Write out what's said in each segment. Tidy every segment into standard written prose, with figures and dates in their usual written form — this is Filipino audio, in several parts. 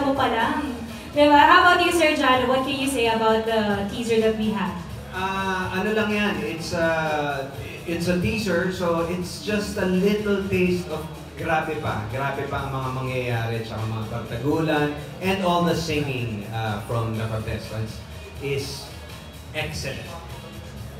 kakanta mo pa lang. Diba? How about you, Sir Jano? What can you say about the teaser that we have? Ano lang yan, it's a teaser, so it's just a little taste of grabe pa ang mga mangyayari at mga pagtagulan, and all the singing from the contestants is excellent.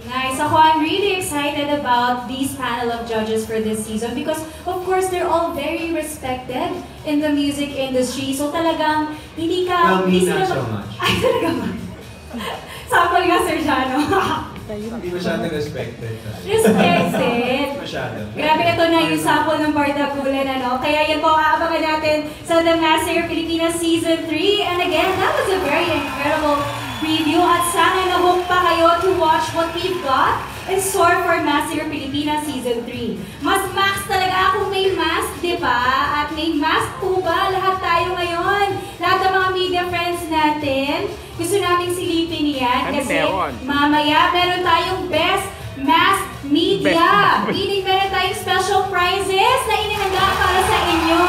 Nice. Ako, I'm really excited about these panel of judges for this season because, of course, they're all very respected in the music industry. So talagang hindi ka... Well, me not so much. Ay, talaga ba? Sample nga, Sir Jano. Hindi masyadong respected. Respected. Masyado. Grabe, ito na yung sample ng Bardagulan, ano? Kaya yan po, aabangan natin sa The Masked Singer Pilipinas Season 3. And again, that was a very incredible preview. At sana na-hook pa kayo to watch what we've got in store for Masked Singer Pilipinas Season 3. Mas max talaga kung may mask, di ba? At may mask po ba? Lahat tayo ngayon. Lahat ng mga media friends natin. Gusto naming silipin yan kasi mamaya meron tayong Best Mass Media. Meaning meron tayong special prizes na inihanda para sa inyo.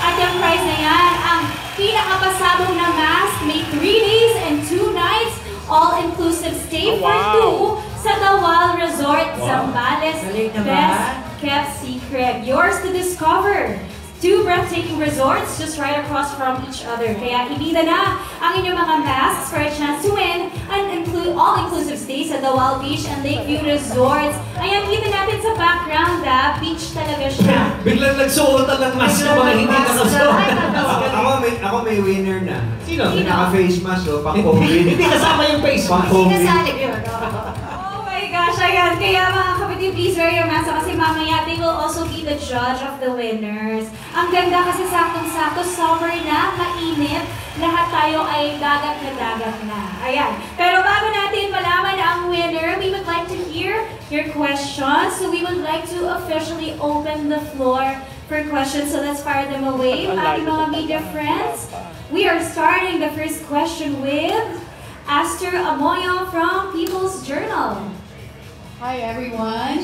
At yung prize na yan, ang pinakapasabog na mask, may 3 days and 2 nights, all-inclusive stay for 2 sa Tawal Resort, Zambales. Best kept secret. Yours to discover. 2 breathtaking resorts just right across from each other. Kaya ibida na ang inyong mga masks for a chance to win an all-inclusive stay sa Dawal Beach and Lakeview Resorts. Ayan, kita natin sa background, beach talaga siya. Biglang nagsuotan ng mask ng mga hindi nakasuot. Ako may winner na. Sino? Naka-face mask, pang-COVID. Hindi kasama yung face mask. Pang-COVID. Gosh, ayan. Kaya mga kapatid, please wear your mask kasi mamaya they will also be the judge of the winners. Ang ganda kasi saktong-sakto, summer na, mainit. Lahat tayo ay dagat na. Ayan. Pero bago natin malaman ang winner, we would like to hear your questions. So we would like to officially open the floor for questions. So let's fire them away. Ating mga media friends. We are starting the first question with Aster Amoyo from People's Journal. Hi everyone.